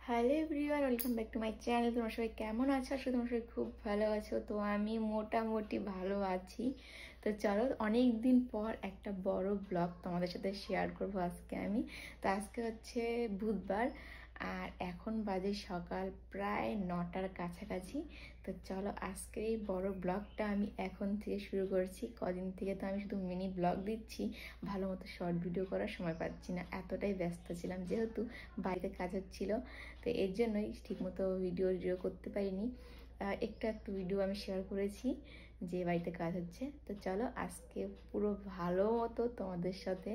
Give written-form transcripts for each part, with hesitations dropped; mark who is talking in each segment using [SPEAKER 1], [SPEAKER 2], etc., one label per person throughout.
[SPEAKER 1] Hello everyone, welcome back to my channel. তোমার সবাই কেমন আছো? আসলে তোমার সবাই খুব ভালো আছো। তো আমি মোটামুটি ভালো আছি। তো চলো, অনেক দিন পর একটা বড় ব্লগ তোমাদের সাথে শেয়ার করবো আজকে আমি। তো আজকে হচ্ছে বুধবার, আর এখন বাজে সকাল প্রায় 9টার কাছাকাছি। তো চলো, আজকের এই বড় ব্লগটা আমি এখন থেকে শুরু করছি। কদিন থেকে তো আমি শুধু মিনি ব্লগ দিচ্ছি, ভালো মতো শর্ট ভিডিও করার সময় পাচ্ছি না, এতটাই ব্যস্ত ছিলাম যেহেতু বাড়িতে কাজ হচ্ছিলো। তো এর জন্যই ঠিকমতো ভিডিও করতে পারিনি। একটু ভিডিও আমি শেয়ার করেছি যে বাড়িতে কাজ হচ্ছে। তো চলো, আজকে পুরো ভালো মতো তোমাদের সাথে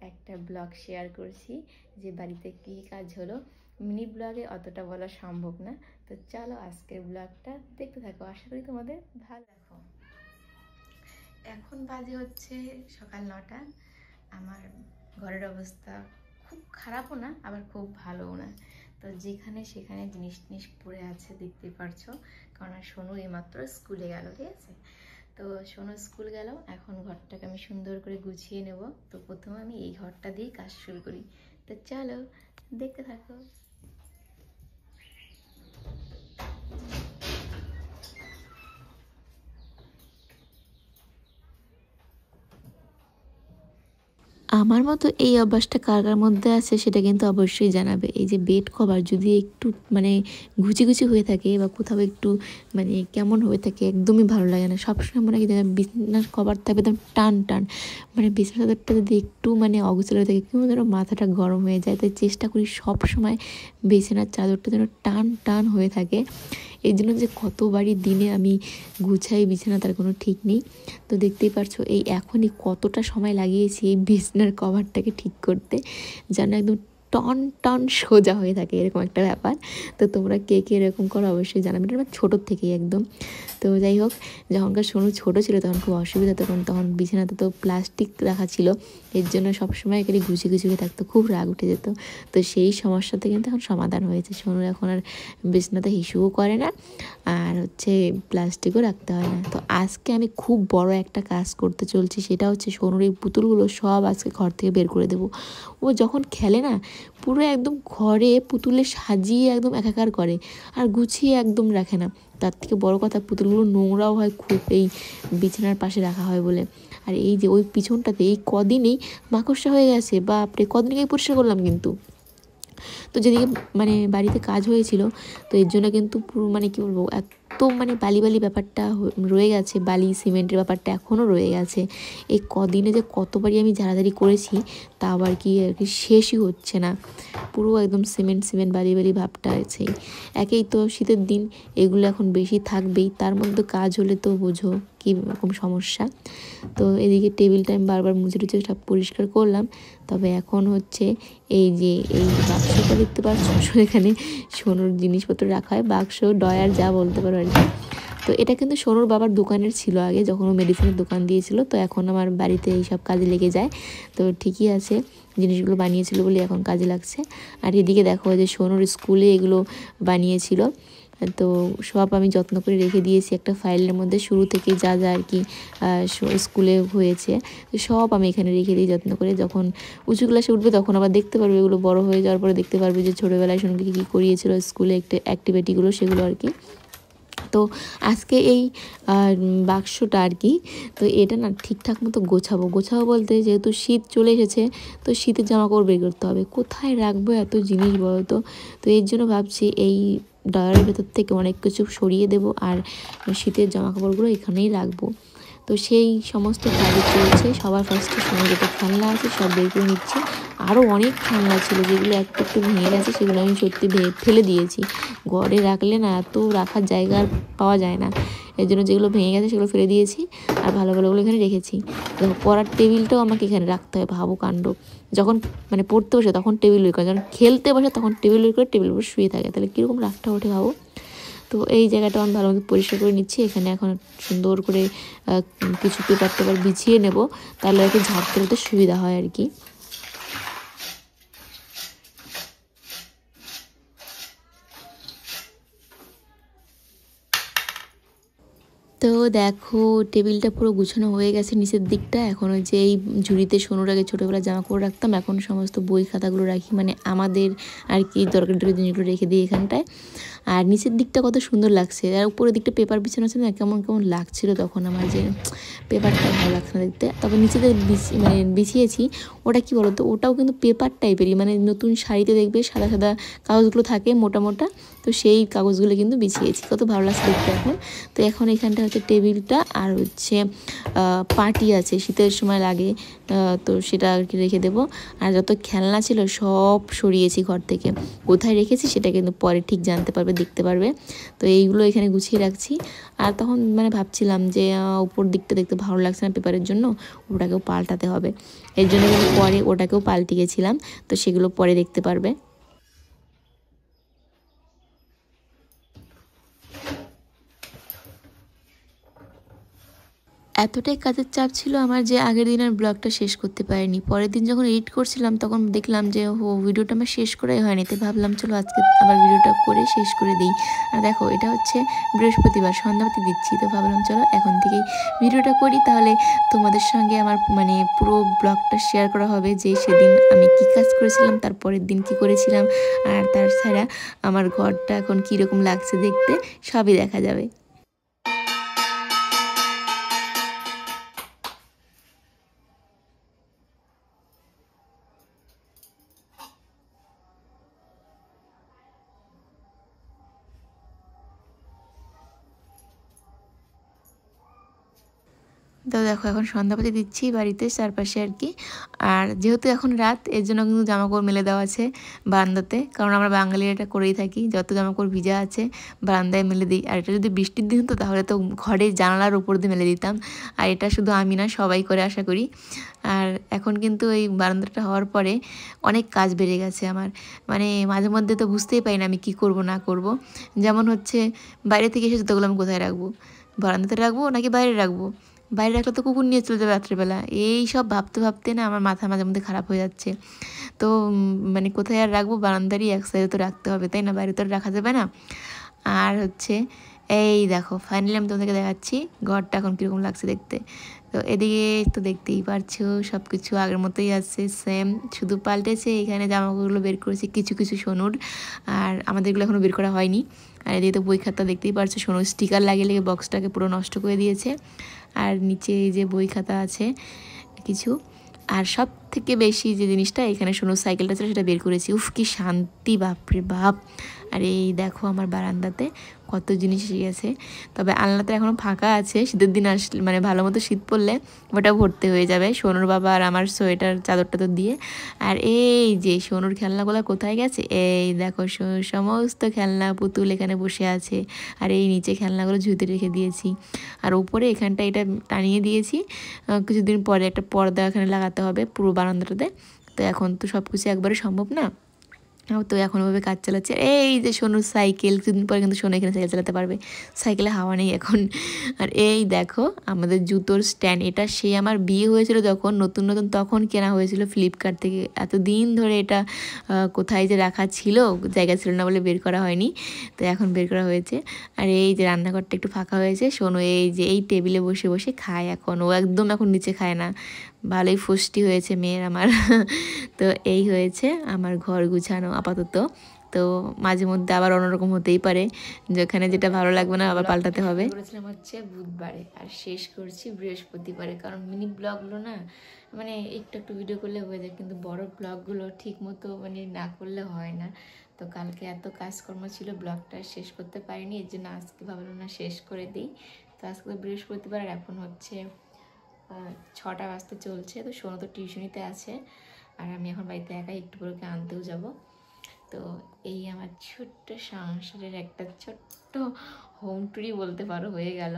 [SPEAKER 1] একটা ব্লগ শেয়ার করছি যে বাড়িতে কী কাজ হলো। মিনি ব্লগে অতটা বলা সম্ভব না। তো চলো, আজকের ব্লগটা দেখতে থাকো, আশা করি তোমাদের ভালো। দেখো, এখন বাজে হচ্ছে সকাল 9টা। আমার ঘরের অবস্থা খুব খারাপও না, আবার খুব ভালোও না। তো যেখানে সেখানে জিনিস টিনিস পড়ে আছে, দেখতে পারছো। কারণ সোনু এইমাত্র স্কুলে গেল, ঠিক আছে। তো সোনু স্কুল গেল, এখন ঘরটাকে আমি সুন্দর করে গুছিয়ে নেব। তো প্রথমে আমি এই ঘরটা দিয়েই কাজ শুরু করি। তো চলো, দেখতে থাকো।
[SPEAKER 2] আমার মতো এই অভ্যাসটা কার কার মধ্যে আছে সেটা কিন্তু অবশ্যই জানাবে। এই যে বেড কভার যদি একটু ঘুচি ঘুচি হয়ে থাকে বা কোথাও একটু কেমন হয়ে থাকে, একদমই ভালো লাগে না। সবসময় মনে হয় বিছানার কভার থাকবে একদম টান টান, বিছানা চাদরটা যদি একটু অগোছালো হয়ে থাকে কেমন যেন মাথাটা গরম হয়ে যায়। তাই চেষ্টা করি সব সময় বিছানার চাদরটা যেন টান টান হয়ে থাকে। এই জন্য যে কতবারই দিনে আমি গুছাই বিছানা তার কোনো ঠিক নেই। তো দেখতেই পারছো এই এখনই কতটা সময় লাগিয়েছি এই বিছানার কভারটাকে ঠিক করতে, যেন একদম টন টন সোজা হয়ে থাকে, এরকম একটা ব্যাপার। তো তোমরা কে কে এরকম করো অবশ্যই জানাবে। এটা আমার ছোটোর থেকেই একদম। তো যাই হোক, যখনকার সোনু ছোটো ছিল তখন খুব অসুবিধা, তখন বিছানাতে তো প্লাস্টিক রাখা ছিল, এর জন্য সবসময় এখানে গুছিয়ে গুছিয়ে থাকতো, খুব রাগ উঠে যেত। তো সেই সমস্যাতে কিন্তু এখন সমাধান হয়েছে। সোনুর এখন আর বিছানাতে হিসুও করে না, আর প্লাস্টিকও রাখতে হয় না। তো আজকে আমি খুব বড় একটা কাজ করতে চলছি, সেটা হচ্ছে সোনুর এই পুতুলগুলো সব আজকে ঘর থেকে বের করে দেবো। ও যখন খেলে না, পুরো একদম ঘরে পুতুলে সাজিয়ে একদম একাকার করে, আর গুছিয়ে একদম রাখে না। তার থেকে বড় কথা, পুতুলগুলো নোংরাও হয় খুব, এই বিছানার পাশে রাখা হয় বলে। আর এই যে ওই পিছনটাতে এই কদিনেই মাকড়সা হয়ে গেছে, বাপরে, কদিন আগে পরিষ্কার করলাম কিন্তু। তো যেদিকে বাড়িতে কাজ হয়েছিল, তো এর জন্য কিন্তু পুরো কী বলবো, এত বালি বালি ব্যাপারটা রয়ে গেছে, বালি সিমেন্টের ব্যাপারটা এখনও রয়ে গেছে। এই কদিনে যে কতবারই আমি ঝাড়াঝাড়ি করেছি, তা আবার কি শেষই হচ্ছে না। পুরো একদম সিমেন্ট সিমেন্ট বালি বালি ভাবটা আছেই। একেই তো শীতের দিন, এগুলো এখন বেশি থাকবেই, তার মধ্যে কাজ হলে তো বোঝো কী রকম সমস্যা। তো এদিকে টেবিলটা আমি বারবার মুছে টুছে সব পরিষ্কার করলাম। তবে এখন এই যে এই বাক্সটা দেখতে পাচ্ছ, এখানে সোনুর জিনিসপত্র রাখা হয়, বাক্স ডয়ার যা বলতে পারো আর কি। তো এটা কিন্তু সোনুর বাবার দোকানের ছিল আগে, যখন ও মেডিসিনের দোকান দিয়েছিল। তো এখন আমার বাড়িতে এইসব কাজে লেগে যায়। তো ঠিকই আছে, জিনিসগুলো বানিয়েছিল বলে এখন কাজে লাগছে। আর এদিকে দেখো যে সোনুর স্কুলে এগুলো বানিয়েছিল, তো সব আমি যত্ন করে রেখে দিয়েছি একটা ফাইলের মধ্যে, শুরু থেকে যা যা আর কি স্কুলে হয়েছে সব আমি এখানে রেখে দিই যত্ন করে। যখন উঁচু ক্লাসে উঠবে তখন আবার দেখতে পারবে, এগুলো বড় হয়ে যাওয়ার পরে দেখতে পারবে যে ছোটোবেলায় সোনুকে কী করিয়েছিল স্কুলে, একটা অ্যাক্টিভিটিগুলো সেগুলো আর কি। তো আজকে এই বাক্সটা আর কি, তো এটা না ঠিকঠাক মতো গোছাবো বলতে, যেহেতু শীত চলে এসেছে, তো শীতের জামাকাপড় বের করতে হবে, কোথায় রাখবো এত জিনিস বলো তো। তো এর জন্য ভাবছি এই ড্রয়ারের ভেতর থেকে অনেক কিছু সরিয়ে দেবো, আর শীতের জামাকাপড়গুলো এখানেই রাখবো। তো সেই সমস্ত কাজ চলছে। সবার ফার্স্টে সময় যেটা খেলনা আছে সব বের করে নিচ্ছি। আরও অনেক খেলনা ছিল যেগুলো একটু একটু ভেঙে গেছে, সেগুলো আমি সত্যি ফেলে দিয়েছি। ঘরে রাখলে না এত রাখার জায়গা পাওয়া যায় না, এর জন্য যেগুলো ভেঙে গেছে সেগুলো ফেলে দিয়েছি, আর ভালো ভালোগুলো এখানে রেখেছি। দেখো, পড়ার টেবিলটাও আমাকে এখানে রাখতে হয়, ভাবো কাণ্ড। যখন পড়তে বসে তখন টেবিল বের করে, যখন খেলতে বসে তখন টেবিল বের করে টেবিল উপর শুয়ে থাকে, তাহলে কীরকম রাগটা ওঠে ভাবো। তো এই জায়গাটা আমি ভালো মতো পরিষ্কার করে নিচ্ছি। এখানে এখন সুন্দর করে কিছু পেপার টেপার বিছিয়ে নেব, তাহলে আর কি ঝাড়তে হতে সুবিধা হয় আর কি। তো দেখো টেবিলটা পুরো গুছানো হয়ে গেছে নিচের দিকটা। এখন ওই যে এই ঝুড়িতে সোনুর আগে ছোটোবেলা জামা কাপড় রাখতাম, এখন সমস্ত বই খাতাগুলো রাখি, মানে আমাদের আর কি দরকারি জিনিসগুলো রেখে দিই এখানটায়। আর নিচের দিকটা কত সুন্দর লাগছে, আর উপরের দিকটা পেপার বিছানো আছে না, কেমন কেমন লাগছিল তখন আমার, যে পেপারটা ভালো লাগছে না দেখতে। তারপর নিচেতে মানে বিছিয়েছি, ওটা কি বলতো, ওটাও কিন্তু পেপার টাইপেরই, মানে নতুন শাড়িতে দেখবে সাদা সাদা কাগজগুলো থাকে মোটা মোটা, তো সেই কাগজগুলো কিন্তু বিছিয়েছি, কত ভালো লাগছে দেখতে এখন। তো এখন এখানটা হচ্ছে টেবিলটা, আর হচ্ছে পাটি আছে, শীতের সময় লাগে, তো সেটা আর কি রেখে দেবো। আর যত খেলনা ছিল সব সরিয়েছি ঘর থেকে, কোথায় রেখেছি সেটা কিন্তু পরে ঠিক জানতে পারবে, দেখতে পারবে। তো এইগুলো এখানে গুছিয়ে রাখছি। আর তখন মানে ভাবছিলাম যে উপর দিকটা দেখতে ভালো লাগছে না পেপারের জন্য, ওটাকেও পাল্টাতে হবে, এর জন্য কিন্তু পরে ওটাকেও পাল্টে গেছিলাম, তো সেগুলো পরে দেখতে পারবে। এতটাই কাজের চাপ ছিল আমার যে আগের দিনের ব্লগটা শেষ করতে পারিনি। পরের দিন যখন এডিট করছিলাম তখন দেখলাম যে ভিডিওটা আমার শেষ করাই হয়নি, তো ভাবলাম চলো আজকে আবার ভিডিওটা করে শেষ করে দিই। আর দেখো এটা হচ্ছে বৃহস্পতিবার, সন্ধ্যাবাতি দিচ্ছি, তো ভাবলাম চলো এখন থেকেই ভিডিওটা করি, তাহলে তোমাদের সঙ্গে আমার মানে পুরো ব্লগটা শেয়ার করা হবে, যে সেদিন আমি কি কাজ করেছিলাম, তার পরের দিন কি করেছিলাম, আর তাছাড়া আমার ঘরটা এখন কীরকম লাগছে দেখতে, সবই দেখা যাবে। তো দেখো এখন সন্ধ্যাবাতি দিচ্ছি বাড়িতে চারপাশে আর কি। আর যেহেতু এখন রাত, এর জন্য কিন্তু জামাকাপড় মেলে দেওয়া আছে বারান্দাতে, কারণ আমরা বাঙালিরা এটা করেই থাকি, যত জামাকাপড় ভিজা আছে বারান্দায় মেলে দিই। আর এটা যদি বৃষ্টির দিন হতো তাহলে তো ঘরে জানালার উপর দিয়ে মেলে দিতাম, আর এটা শুধু আমি না সবাই করে আশা করি। আর এখন কিন্তু এই বারান্দাটা হওয়ার পরে অনেক কাজ বেড়ে গেছে আমার, মানে মাঝে মধ্যে তো বুঝতেই পারি না আমি কী করব না করব। যেমন হচ্ছে বাইরে থেকে এসে জুতোগুলো আমি কোথায় রাখবো, বারান্দাতে রাখবো নাকি বাইরে রাখবো, বাইরে রাখলে তো কুকুর নিয়ে চলে যাবে রাত্রেবেলা, এই সব ভাবতে ভাবতে না আমার মাথা মাঝে মধ্যে খারাপ হয়ে যাচ্ছে। তো মানে কোথায় আর রাখবো, বারান্দারই এক সাইডে তো রাখতে হবে, তাই না, বাইরে তো আর রাখা যাবে না। আর হচ্ছে এই দেখো ফাইনালি আমি তোমাদেরকে দেখাচ্ছি ঘরটা এখন কীরকম লাগছে দেখতে। তো এদিকে তো দেখতেই পারছো সব কিছু আগের মতোই আছে, সেম, শুধু পাল্টেছে এখানে জামাকাপড়গুলো বের করেছি কিছু কিছু সোনুর, আর আমাদেরগুলো এখনও বের করা হয়নি। আর এদিকে তো বই খাতা দেখতেই পারছো, সোনুর স্টিকার লাগিয়ে লেগে বক্সটাকে পুরো নষ্ট করে দিয়েছে। আর নিচে এই যে বই খাতা আছে কিছু। আর সব থেকে বেশি যে জিনিসটা এখানে সোনুর সাইকেলটা ছিল সেটা বের করেছি, উফ কি শান্তি, বাপরে বাপ। আর এই দেখো আমার বারান্দাতে কত জিনিস এসে গেছে, তবে আলনাতে এখনও ফাঁকা আছে, শীতের দিন আসলে মানে ভালো মতো শীত পড়লে ওটা ভর্তি হয়ে যাবে সোনুর বাবা আর আমার সোয়েটার চাদর টাদর দিয়ে। আর এই যে সোনুর খেলনাগুলো কোথায় গেছে, এই দেখো সমস্ত খেলনা পুতুল এখানে বসে আছে, আর এই নিচে খেলনাগুলো ঝুঁতে রেখে দিয়েছি। আর উপরে এখানটা এটা টানিয়ে দিয়েছি, কিছুদিন পরে একটা পর্দা এখানে লাগাতে হবে পুরো বারান্দাটাতে। তো এখন তো সব কিছু একবারে সম্ভব না, তো এখন ওভাবে কাজ চালাচ্ছে। এই যে সোনুর সাইকেল, কিছুদিন পরে কিন্তু সোনু এখানে সাইকেল চালাতে পারবে, সাইকেলে হাওয়া নেই এখন। আর এই দেখো আমাদের জুতোর স্ট্যান্ড, এটা সে আমার বিয়ে হয়েছিল যখন নতুন নতুন তখন কেনা হয়েছিল ফ্লিপকার্ট থেকে, এতদিন ধরে এটা কোথায় যে রাখা ছিল, জায়গা ছিল না বলে বের করা হয়নি, তো এখন বের করা হয়েছে। আর এই যে রান্নাঘরটা একটু ফাঁকা হয়েছে, সোনু এই যে এই টেবিলে বসে বসে খায়, এখন ও একদম এখন নিচে খায় না, ভালোই ফুষ্টি হয়েছে মেয়ের আমার। তো এই হয়েছে আমার ঘর গুছানো আপাতত। তো মাঝে মধ্যে আবার অন্যরকম হতেই পারে, যেখানে যেটা ভালো লাগবে না আবার পাল্টাতে হবে।
[SPEAKER 1] করেছিলাম হচ্ছে বুধবারে আর শেষ করছি বৃহস্পতিবারে, কারণ মিনি ব্লগগুলো না মানে একটু একটু ভিডিও করলে হয়ে যায়, কিন্তু বড় ব্লগগুলো ঠিক মতো মানে না করলে হয় না। তো কালকে এত কাজকর্ম ছিল ব্লগটা শেষ করতে পারিনি, এর জন্য আজকে ভাবলাম না শেষ করে দিই। তো আজকে তো বৃহস্পতিবার, আর এখন হচ্ছে 6টা বাজতে চলছে, তো সোনু তো টিউশনিতে আছে, আর আমি এখন বাড়িতে একাই, একটু পরে ওকে আনতেও যাব। তো এই আমার ছোট্ট সংসারের একটা ছোট্ট হোম ট্যুরই বলতে পারো হয়ে গেল,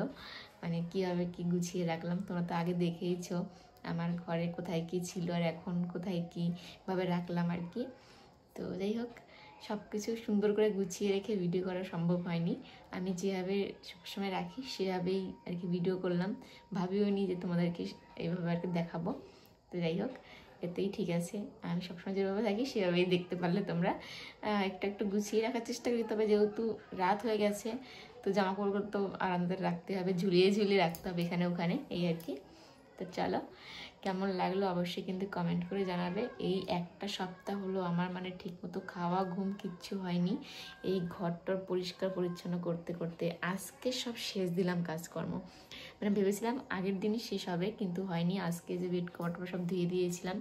[SPEAKER 1] মানে কীভাবে কি গুছিয়ে রাখলাম, তোমরা তো আগে দেখেইছো আমার ঘরে কোথায় কি ছিল আর এখন কোথায় কীভাবে রাখলাম আর কি। তো যাই হোক, সব কিছু সুন্দর করে গুছিয়ে রেখে ভিডিও করা সম্ভব হয়নি, আমি যেভাবে সবসময় রাখি সেভাবেই আর কি ভিডিও করলাম, ভাবিও নি যে তোমাদেরকে এইভাবে আর কি দেখাবো। তো যাই হোক, এতেই ঠিক আছে, আমি সবসময় যেভাবে থাকি সেভাবেই দেখতে পারলে তোমরা। একটু একটু গুছিয়ে রাখার চেষ্টা করি, তবে যেহেতু রাত হয়ে গেছে তো জামা কাপড় তো আরামদায়ক রাখতে হবে, ঝুলিয়ে ঝুলিয়ে রাখতে হবে এখানে ওখানে, এই আর কি। তো চলো, কেমন লাগলো অবশ্যই কিন্তু কমেন্ট করে জানাবে। এই একটা সপ্তাহ হলো আমার মানে ঠিকমতো খাওয়া ঘুম কিচ্ছু হয়নি, এই ঘরটার পরিষ্কার পরিচ্ছন্ন করতে করতে আজকে সব শেষ দিলাম কাজকর্ম। মানে ভেবেছিলাম আগের দিনই শেষ হবে, কিন্তু হয়নি। আজকে যে বেড কভার সব ধুয়ে দিয়েছিলাম,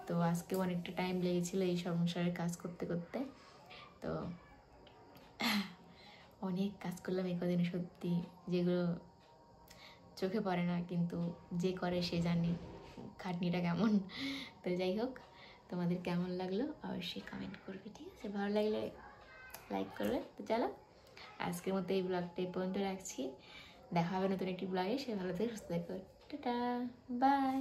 [SPEAKER 1] তো আজকে অনেকটা টাইম লেগেছিলো এই সংসারের কাজ করতে করতে। তো অনেক কাজ করলাম এই কদিনে সত্যি, যেগুলো চোখে পড়ে না, কিন্তু যে করে সে জানি খাটনিটা কেমন। তো যাই হোক, তোমাদের কেমন লাগলো অবশ্যই কমেন্ট করবে, ঠিক আছে? ভালো লাগলে লাইক করবে। তো চলো, আজকের মতো এই ব্লগটা এই পর্যন্ত রাখছি। দেখা হবে নতুন একটি ব্লগে। সে ভালো থেকে সুস্থ থেকো। Tata, by.